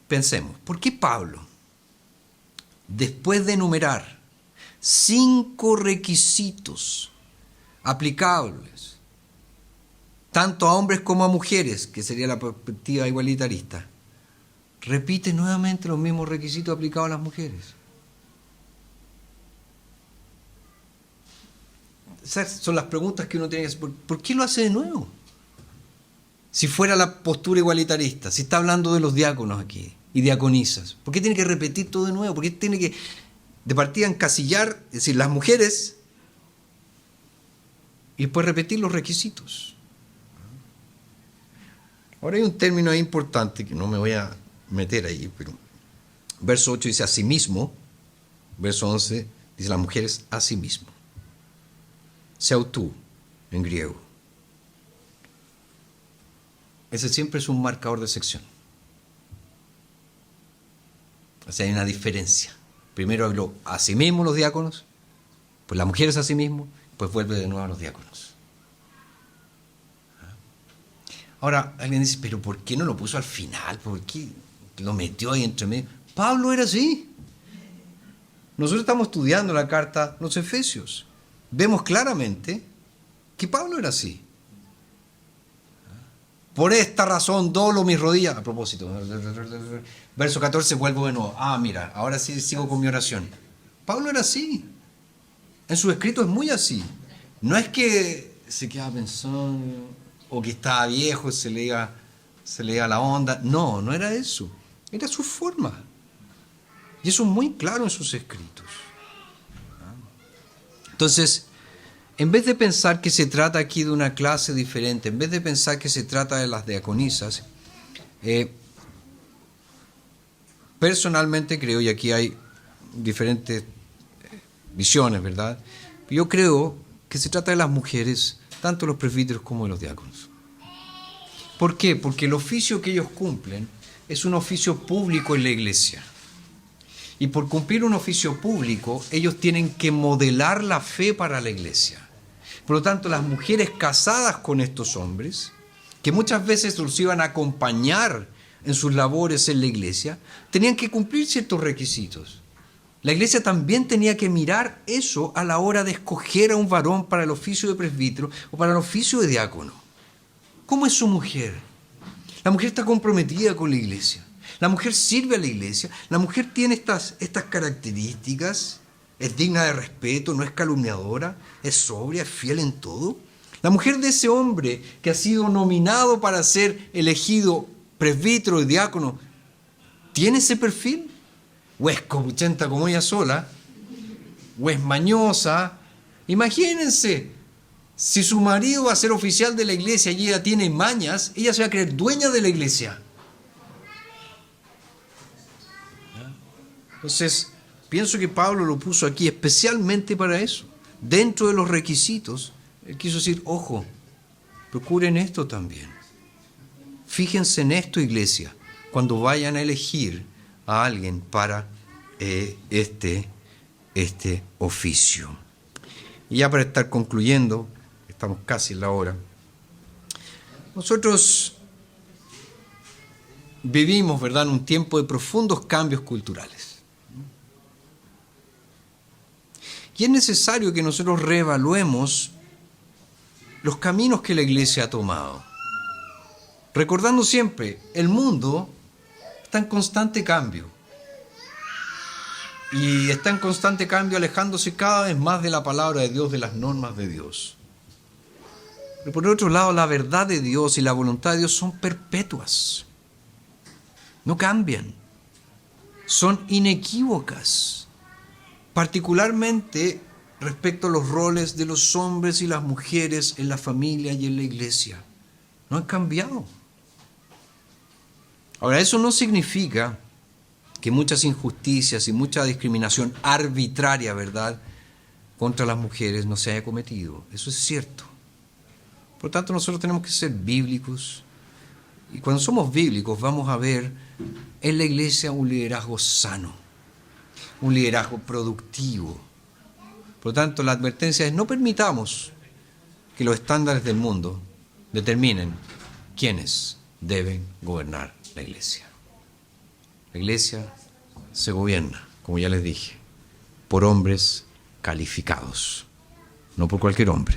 pensemos, ¿por qué Pablo, después de enumerar 5 requisitos aplicables, tanto a hombres como a mujeres, que sería la perspectiva igualitarista. Repite nuevamente los mismos requisitos aplicados a las mujeres. Esas son las preguntas que uno tiene que hacer. ¿Por qué lo hace de nuevo? Si fuera la postura igualitarista, si está hablando de los diáconos aquí y diaconisas, ¿por qué tiene que repetir todo de nuevo? ¿Por qué tiene que, de partida, encasillar, es decir, las mujeres y después repetir los requisitos? Ahora hay un término ahí importante que no me voy a meter ahí, pero verso 8 dice asimismo, verso 11 dice las mujeres asimismo. Seautú en griego. Ese siempre es un marcador de sección. O sea, hay una diferencia. Primero habló a sí mismo los diáconos, pues las mujeres a sí mismo, pues vuelve de nuevo a los diáconos. Ahora, alguien dice, pero ¿por qué no lo puso al final? ¿Por qué lo metió ahí entre medio? Pablo era así. Nosotros estamos estudiando la carta a los Efesios. Vemos claramente que Pablo era así. Por esta razón doblo mis rodillas. A propósito, verso 14 vuelvo de nuevo. Mira, ahora sí sigo con mi oración. Pablo era así. En sus escritos es muy así. No es que se queda pensando o que estaba viejo y se le iba la onda. No, no era eso. Era su forma. Y eso es muy claro en sus escritos. Entonces, en vez de pensar que se trata aquí de una clase diferente, en vez de pensar que se trata de las diaconisas, personalmente creo, y aquí hay diferentes visiones, ¿verdad? Yo creo que se trata de las mujeres, tanto los presbíteros como de los diáconos. ¿Por qué? Porque el oficio que ellos cumplen es un oficio público en la iglesia. Y por cumplir un oficio público, ellos tienen que modelar la fe para la iglesia. Por lo tanto, las mujeres casadas con estos hombres, que muchas veces los iban a acompañar en sus labores en la iglesia, tenían que cumplir ciertos requisitos. La iglesia también tenía que mirar eso a la hora de escoger a un varón para el oficio de presbítero o para el oficio de diácono. ¿Cómo es su mujer? La mujer está comprometida con la iglesia. La mujer sirve a la iglesia. La mujer tiene estas características. Es digna de respeto, no es calumniadora, es sobria, es fiel en todo. La mujer de ese hombre que ha sido nominado para ser elegido presbítero y diácono, ¿tiene ese perfil? ¿O es copuchenta como ella sola? ¿O es mañosa? Imagínense, si su marido va a ser oficial de la iglesia y ella tiene mañas, ella se va a creer dueña de la iglesia. Entonces, pienso que Pablo lo puso aquí especialmente para eso. Dentro de los requisitos, él quiso decir, ojo, procuren esto también. Fíjense en esto, iglesia, cuando vayan a elegir a alguien para este oficio. Y ya para estar concluyendo, estamos casi en la hora, nosotros vivimos, ¿verdad?, en un tiempo de profundos cambios culturales. Y es necesario que nosotros reevaluemos los caminos que la iglesia ha tomado. Recordando siempre, el mundo está en constante cambio. Y está en constante cambio alejándose cada vez más de la palabra de Dios, de las normas de Dios. Pero por otro lado, la verdad de Dios y la voluntad de Dios son perpetuas. No cambian. Son inequívocas. Particularmente respecto a los roles de los hombres y las mujeres en la familia y en la iglesia. No han cambiado. Ahora, eso no significa que muchas injusticias y mucha discriminación arbitraria, ¿verdad?, contra las mujeres no se haya cometido. Eso es cierto. Por lo tanto, nosotros tenemos que ser bíblicos. Y cuando somos bíblicos vamos a ver en la iglesia un liderazgo sano, un liderazgo productivo. Por lo tanto, la advertencia es: no permitamos que los estándares del mundo determinen quiénes deben gobernar la iglesia. La iglesia se gobierna, como ya les dije, por hombres calificados. No por cualquier hombre,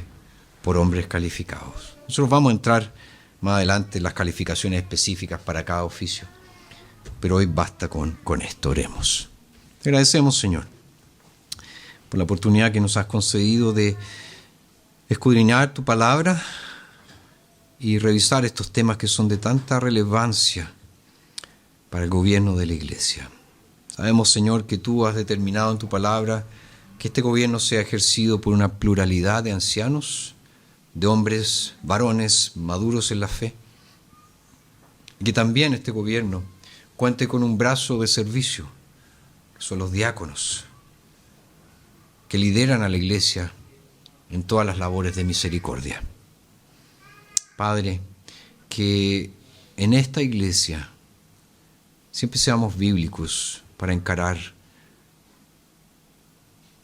por hombres calificados. Nosotros vamos a entrar más adelante en las calificaciones específicas para cada oficio, pero hoy basta con esto. Oremos. Te agradecemos, Señor, por la oportunidad que nos has concedido de escudriñar tu palabra y revisar estos temas que son de tanta relevancia para el gobierno de la Iglesia. Sabemos, Señor, que tú has determinado en tu palabra que este gobierno sea ejercido por una pluralidad de ancianos, de hombres, varones, maduros en la fe, y que también este gobierno cuente con un brazo de servicio, que son los diáconos, que lideran a la Iglesia en todas las labores de misericordia. Padre, que en esta Iglesia siempre seamos bíblicos para encarar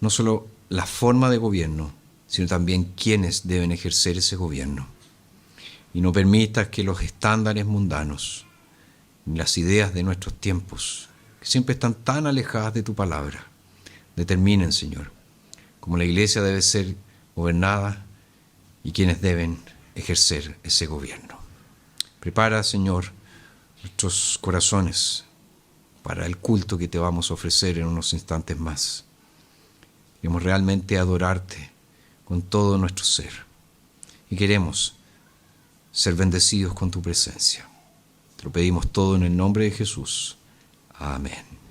no solo la forma de gobierno, sino también quienes deben ejercer ese gobierno. Y no permitas que los estándares mundanos, ni las ideas de nuestros tiempos, que siempre están tan alejadas de tu palabra, determinen, Señor, cómo la Iglesia debe ser gobernada y quienes deben ejercer ese gobierno. Prepara, Señor, nuestros corazones para el culto que te vamos a ofrecer en unos instantes más. Queremos realmente adorarte con todo nuestro ser y queremos ser bendecidos con tu presencia. Te lo pedimos todo en el nombre de Jesús. Amén.